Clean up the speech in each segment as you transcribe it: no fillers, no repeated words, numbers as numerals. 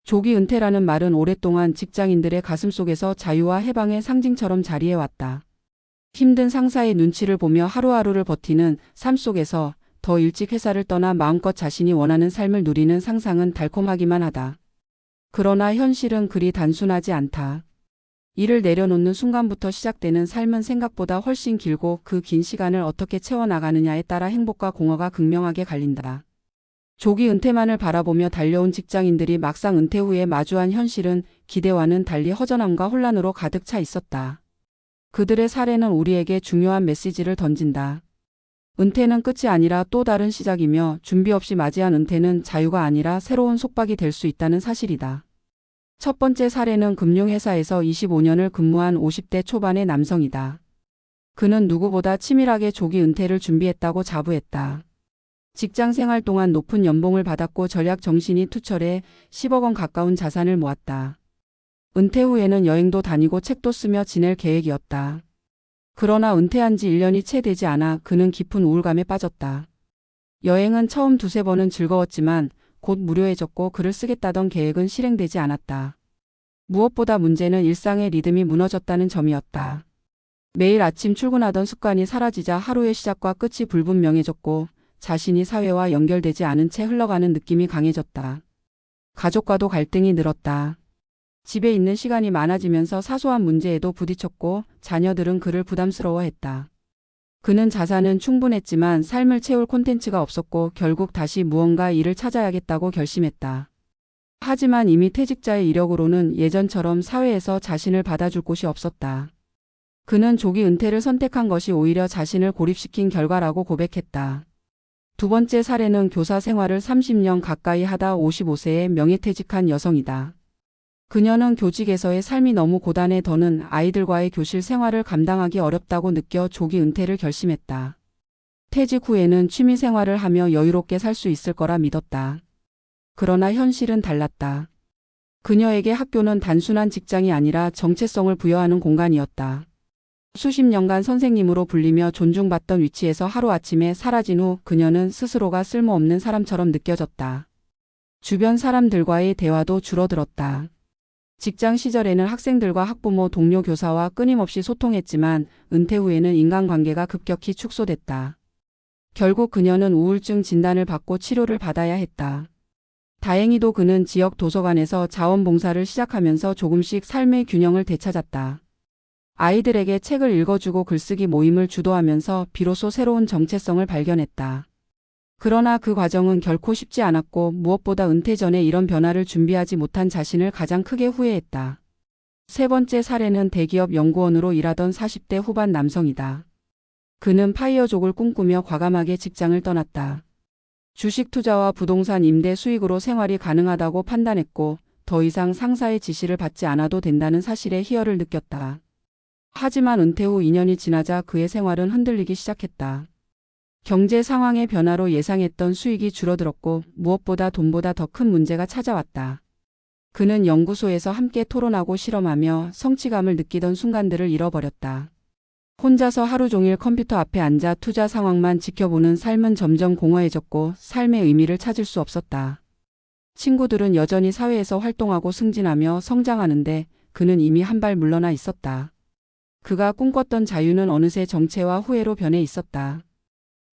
조기 은퇴라는 말은 오랫동안 직장인들의 가슴속에서 자유와 해방의 상징처럼 자리해왔다. 힘든 상사의 눈치를 보며 하루하루를 버티는 삶 속에서 더 일찍 회사를 떠나 마음껏 자신이 원하는 삶을 누리는 상상은 달콤하기만 하다. 그러나 현실은 그리 단순하지 않다. 일을 내려놓는 순간부터 시작되는 삶은 생각보다 훨씬 길고 그 긴 시간을 어떻게 채워나가느냐에 따라 행복과 공허가 극명하게 갈린다. 조기 은퇴만을 바라보며 달려온 직장인들이 막상 은퇴 후에 마주한 현실은 기대와는 달리 허전함과 혼란으로 가득 차 있었다. 그들의 사례는 우리에게 중요한 메시지를 던진다. 은퇴는 끝이 아니라 또 다른 시작이며 준비 없이 맞이한 은퇴는 자유가 아니라 새로운 속박이 될 수 있다는 사실이다. 첫 번째 사례는 금융회사에서 25년을 근무한 50대 초반의 남성이다. 그는 누구보다 치밀하게 조기 은퇴를 준비했다고 자부했다. 직장 생활 동안 높은 연봉을 받았고 전략 정신이 투철해 10억 원 가까운 자산을 모았다. 은퇴 후에는 여행도 다니고 책도 쓰며 지낼 계획이었다. 그러나 은퇴한 지 1년이 채 되지 않아 그는 깊은 우울감에 빠졌다. 여행은 처음 두세 번은 즐거웠지만 곧 무료해졌고 글을 쓰겠다던 계획은 실행되지 않았다. 무엇보다 문제는 일상의 리듬이 무너졌다는 점이었다. 매일 아침 출근하던 습관이 사라지자 하루의 시작과 끝이 불분명해졌고 자신이 사회와 연결되지 않은 채 흘러가는 느낌이 강해졌다. 가족과도 갈등이 늘었다. 집에 있는 시간이 많아지면서 사소한 문제에도 부딪혔고 자녀들은 그를 부담스러워했다. 그는 자산은 충분했지만 삶을 채울 콘텐츠가 없었고 결국 다시 무언가 일을 찾아야겠다고 결심했다. 하지만 이미 퇴직자의 이력으로는 예전처럼 사회에서 자신을 받아줄 곳이 없었다. 그는 조기 은퇴를 선택한 것이 오히려 자신을 고립시킨 결과라고 고백했다. 두 번째 사례는 교사 생활을 30년 가까이 하다 55세에 명예퇴직한 여성이다. 그녀는 교직에서의 삶이 너무 고단해 더는 아이들과의 교실 생활을 감당하기 어렵다고 느껴 조기 은퇴를 결심했다. 퇴직 후에는 취미 생활을 하며 여유롭게 살 수 있을 거라 믿었다. 그러나 현실은 달랐다. 그녀에게 학교는 단순한 직장이 아니라 정체성을 부여하는 공간이었다. 수십 년간 선생님으로 불리며 존중받던 위치에서 하루아침에 사라진 후 그녀는 스스로가 쓸모없는 사람처럼 느껴졌다. 주변 사람들과의 대화도 줄어들었다. 직장 시절에는 학생들과 학부모, 동료, 교사와 끊임없이 소통했지만 은퇴 후에는 인간관계가 급격히 축소됐다. 결국 그녀는 우울증 진단을 받고 치료를 받아야 했다. 다행히도 그는 지역 도서관에서 자원봉사를 시작하면서 조금씩 삶의 균형을 되찾았다. 아이들에게 책을 읽어주고 글쓰기 모임을 주도하면서 비로소 새로운 정체성을 발견했다. 그러나 그 과정은 결코 쉽지 않았고 무엇보다 은퇴 전에 이런 변화를 준비하지 못한 자신을 가장 크게 후회했다. 세 번째 사례는 대기업 연구원으로 일하던 40대 후반 남성이다. 그는 파이어족을 꿈꾸며 과감하게 직장을 떠났다. 주식 투자와 부동산 임대 수익으로 생활이 가능하다고 판단했고 더 이상 상사의 지시를 받지 않아도 된다는 사실에 희열을 느꼈다. 하지만 은퇴 후 2년이 지나자 그의 생활은 흔들리기 시작했다. 경제 상황의 변화로 예상했던 수익이 줄어들었고 무엇보다 돈보다 더 큰 문제가 찾아왔다. 그는 연구소에서 함께 토론하고 실험하며 성취감을 느끼던 순간들을 잃어버렸다. 혼자서 하루 종일 컴퓨터 앞에 앉아 투자 상황만 지켜보는 삶은 점점 공허해졌고 삶의 의미를 찾을 수 없었다. 친구들은 여전히 사회에서 활동하고 승진하며 성장하는데 그는 이미 한 발 물러나 있었다. 그가 꿈꿨던 자유는 어느새 정체와 후회로 변해 있었다.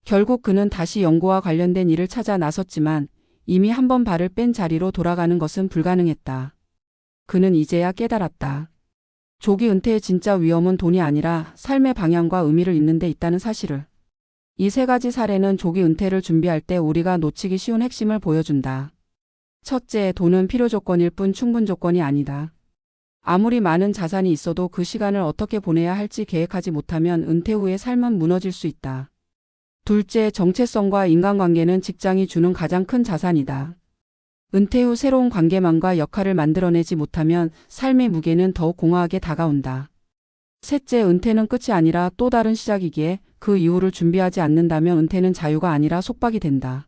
결국 그는 다시 연구와 관련된 일을 찾아 나섰지만 이미 한 번 발을 뺀 자리로 돌아가는 것은 불가능했다. 그는 이제야 깨달았다. 조기 은퇴의 진짜 위험은 돈이 아니라 삶의 방향과 의미를 잃는 데 있다는 사실을. 이 세 가지 사례는 조기 은퇴를 준비할 때 우리가 놓치기 쉬운 핵심을 보여준다. 첫째, 돈은 필요 조건일 뿐 충분 조건이 아니다. 아무리 많은 자산이 있어도 그 시간을 어떻게 보내야 할지 계획하지 못하면 은퇴 후의 삶은 무너질 수 있다. 둘째, 정체성과 인간관계는 직장이 주는 가장 큰 자산이다. 은퇴 후 새로운 관계망과 역할을 만들어내지 못하면 삶의 무게는 더욱 공허하게 다가온다. 셋째, 은퇴는 끝이 아니라 또 다른 시작이기에 그 이후를 준비하지 않는다면 은퇴는 자유가 아니라 속박이 된다.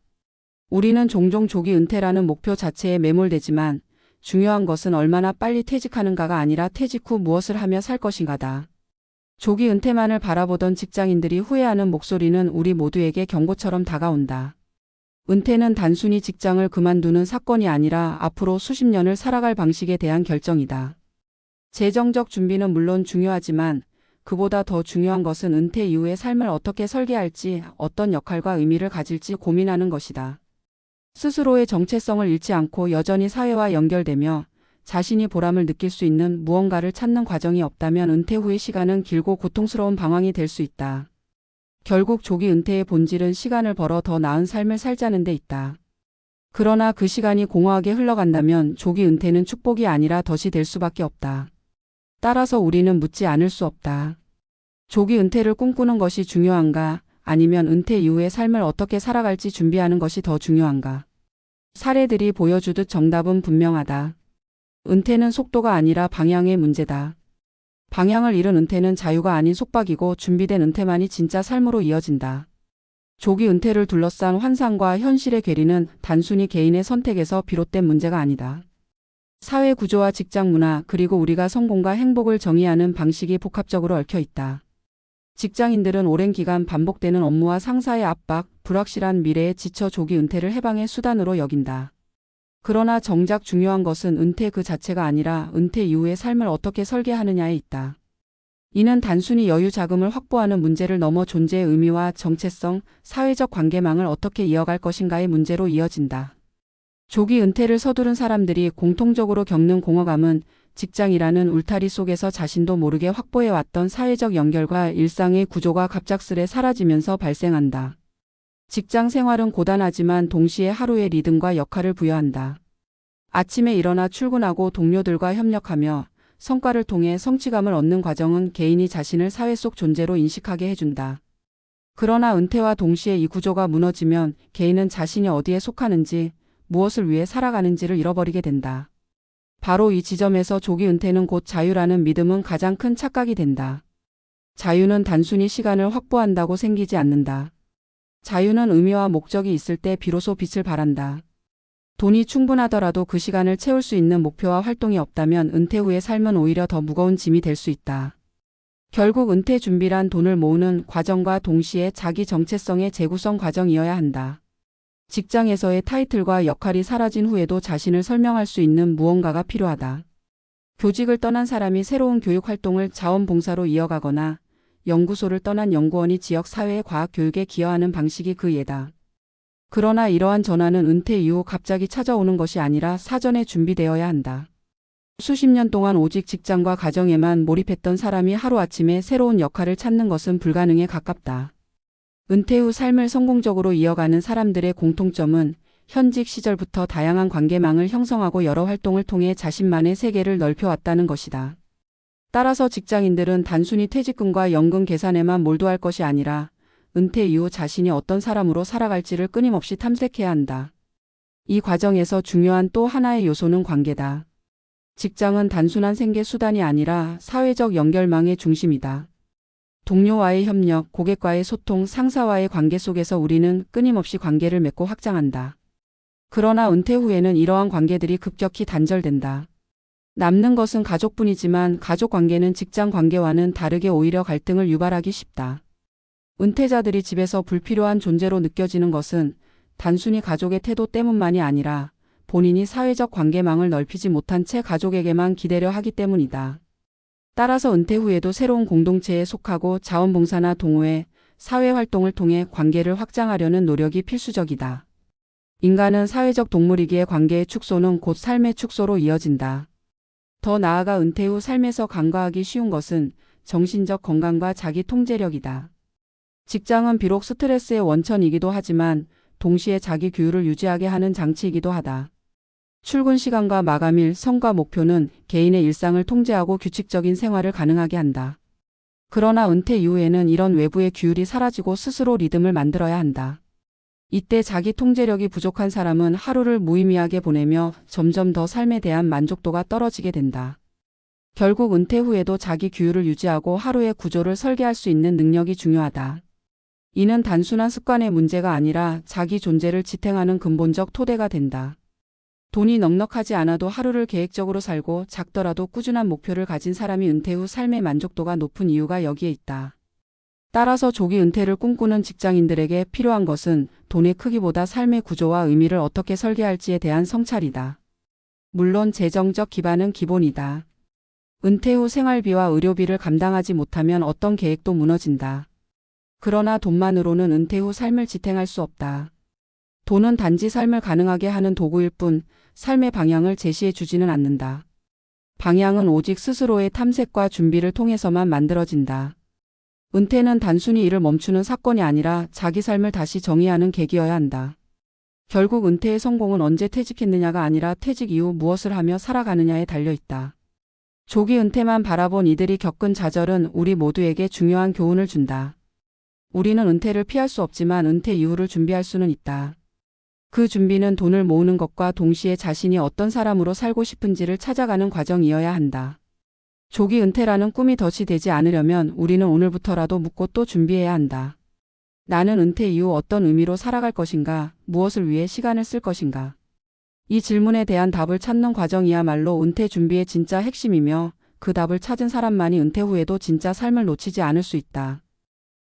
우리는 종종 조기 은퇴라는 목표 자체에 매몰되지만 중요한 것은 얼마나 빨리 퇴직하는가가 아니라 퇴직 후 무엇을 하며 살 것인가다. 조기 은퇴만을 바라보던 직장인들이 후회하는 목소리는 우리 모두에게 경고처럼 다가온다. 은퇴는 단순히 직장을 그만두는 사건이 아니라 앞으로 수십 년을 살아갈 방식에 대한 결정이다. 재정적 준비는 물론 중요하지만 그보다 더 중요한 것은 은퇴 이후의 삶을 어떻게 설계할지, 어떤 역할과 의미를 가질지 고민하는 것이다. 스스로의 정체성을 잃지 않고 여전히 사회와 연결되며 자신이 보람을 느낄 수 있는 무언가를 찾는 과정이 없다면 은퇴 후의 시간은 길고 고통스러운 방황이 될 수 있다. 결국 조기 은퇴의 본질은 시간을 벌어 더 나은 삶을 살자는 데 있다. 그러나 그 시간이 공허하게 흘러간다면 조기 은퇴는 축복이 아니라 덫이 될 수밖에 없다. 따라서 우리는 묻지 않을 수 없다. 조기 은퇴를 꿈꾸는 것이 중요한가? 아니면 은퇴 이후의 삶을 어떻게 살아갈지 준비하는 것이 더 중요한가? 사례들이 보여주듯 정답은 분명하다. 은퇴는 속도가 아니라 방향의 문제다. 방향을 잃은 은퇴는 자유가 아닌 속박이고 준비된 은퇴만이 진짜 삶으로 이어진다. 조기 은퇴를 둘러싼 환상과 현실의 괴리는 단순히 개인의 선택에서 비롯된 문제가 아니다. 사회 구조와 직장 문화 그리고 우리가 성공과 행복을 정의하는 방식이 복합적으로 얽혀 있다. 직장인들은 오랜 기간 반복되는 업무와 상사의 압박, 불확실한 미래에 지쳐 조기 은퇴를 해방의 수단으로 여긴다. 그러나 정작 중요한 것은 은퇴 그 자체가 아니라 은퇴 이후의 삶을 어떻게 설계하느냐에 있다. 이는 단순히 여유 자금을 확보하는 문제를 넘어 존재의 의미와 정체성, 사회적 관계망을 어떻게 이어갈 것인가의 문제로 이어진다. 조기 은퇴를 서두른 사람들이 공통적으로 겪는 공허감은 직장이라는 울타리 속에서 자신도 모르게 확보해왔던 사회적 연결과 일상의 구조가 갑작스레 사라지면서 발생한다. 직장 생활은 고단하지만 동시에 하루의 리듬과 역할을 부여한다. 아침에 일어나 출근하고 동료들과 협력하며 성과를 통해 성취감을 얻는 과정은 개인이 자신을 사회 속 존재로 인식하게 해준다. 그러나 은퇴와 동시에 이 구조가 무너지면 개인은 자신이 어디에 속하는지, 무엇을 위해 살아가는지를 잃어버리게 된다. 바로 이 지점에서 조기 은퇴는 곧 자유라는 믿음은 가장 큰 착각이 된다. 자유는 단순히 시간을 확보한다고 생기지 않는다. 자유는 의미와 목적이 있을 때 비로소 빛을 발한다. 돈이 충분하더라도 그 시간을 채울 수 있는 목표와 활동이 없다면 은퇴 후의 삶은 오히려 더 무거운 짐이 될 수 있다. 결국 은퇴 준비란 돈을 모으는 과정과 동시에 자기 정체성의 재구성 과정이어야 한다. 직장에서의 타이틀과 역할이 사라진 후에도 자신을 설명할 수 있는 무언가가 필요하다. 교직을 떠난 사람이 새로운 교육 활동을 자원봉사로 이어가거나 연구소를 떠난 연구원이 지역 사회의 과학 교육에 기여하는 방식이 그 예다. 그러나 이러한 전환은 은퇴 이후 갑자기 찾아오는 것이 아니라 사전에 준비되어야 한다. 수십 년 동안 오직 직장과 가정에만 몰입했던 사람이 하루아침에 새로운 역할을 찾는 것은 불가능에 가깝다. 은퇴 후 삶을 성공적으로 이어가는 사람들의 공통점은 현직 시절부터 다양한 관계망을 형성하고 여러 활동을 통해 자신만의 세계를 넓혀왔다는 것이다. 따라서 직장인들은 단순히 퇴직금과 연금 계산에만 몰두할 것이 아니라 은퇴 이후 자신이 어떤 사람으로 살아갈지를 끊임없이 탐색해야 한다. 이 과정에서 중요한 또 하나의 요소는 관계다. 직장은 단순한 생계 수단이 아니라 사회적 연결망의 중심이다. 동료와의 협력, 고객과의 소통, 상사와의 관계 속에서 우리는 끊임없이 관계를 맺고 확장한다. 그러나 은퇴 후에는 이러한 관계들이 급격히 단절된다. 남는 것은 가족뿐이지만 가족 관계는 직장 관계와는 다르게 오히려 갈등을 유발하기 쉽다. 은퇴자들이 집에서 불필요한 존재로 느껴지는 것은 단순히 가족의 태도 때문만이 아니라 본인이 사회적 관계망을 넓히지 못한 채 가족에게만 기대려 하기 때문이다. 따라서 은퇴 후에도 새로운 공동체에 속하고 자원봉사나 동호회, 사회활동을 통해 관계를 확장하려는 노력이 필수적이다. 인간은 사회적 동물이기에 관계의 축소는 곧 삶의 축소로 이어진다. 더 나아가 은퇴 후 삶에서 간과하기 쉬운 것은 정신적 건강과 자기 통제력이다. 직장은 비록 스트레스의 원천이기도 하지만 동시에 자기 규율을 유지하게 하는 장치이기도 하다. 출근 시간과 마감일, 성과 목표는 개인의 일상을 통제하고 규칙적인 생활을 가능하게 한다. 그러나 은퇴 이후에는 이런 외부의 규율이 사라지고 스스로 리듬을 만들어야 한다. 이때 자기 통제력이 부족한 사람은 하루를 무의미하게 보내며 점점 더 삶에 대한 만족도가 떨어지게 된다. 결국 은퇴 후에도 자기 규율을 유지하고 하루의 구조를 설계할 수 있는 능력이 중요하다. 이는 단순한 습관의 문제가 아니라 자기 존재를 지탱하는 근본적 토대가 된다. 돈이 넉넉하지 않아도 하루를 계획적으로 살고 작더라도 꾸준한 목표를 가진 사람이 은퇴 후 삶의 만족도가 높은 이유가 여기에 있다. 따라서 조기 은퇴를 꿈꾸는 직장인들에게 필요한 것은 돈의 크기보다 삶의 구조와 의미를 어떻게 설계할지에 대한 성찰이다. 물론 재정적 기반은 기본이다. 은퇴 후 생활비와 의료비를 감당하지 못하면 어떤 계획도 무너진다. 그러나 돈만으로는 은퇴 후 삶을 지탱할 수 없다. 돈은 단지 삶을 가능하게 하는 도구일 뿐 삶의 방향을 제시해 주지는 않는다. 방향은 오직 스스로의 탐색과 준비를 통해서만 만들어진다. 은퇴는 단순히 일을 멈추는 사건이 아니라 자기 삶을 다시 정의하는 계기여야 한다. 결국 은퇴의 성공은 언제 퇴직했느냐가 아니라 퇴직 이후 무엇을 하며 살아가느냐에 달려있다. 조기 은퇴만 바라본 이들이 겪은 좌절은 우리 모두에게 중요한 교훈을 준다. 우리는 은퇴를 피할 수 없지만 은퇴 이후를 준비할 수는 있다. 그 준비는 돈을 모으는 것과 동시에 자신이 어떤 사람으로 살고 싶은지를 찾아가는 과정이어야 한다. 조기 은퇴라는 꿈이 덫이 되지 않으려면 우리는 오늘부터라도 묻고 또 준비해야 한다. 나는 은퇴 이후 어떤 의미로 살아갈 것인가, 무엇을 위해 시간을 쓸 것인가. 이 질문에 대한 답을 찾는 과정이야말로 은퇴 준비의 진짜 핵심이며 그 답을 찾은 사람만이 은퇴 후에도 진짜 삶을 놓치지 않을 수 있다.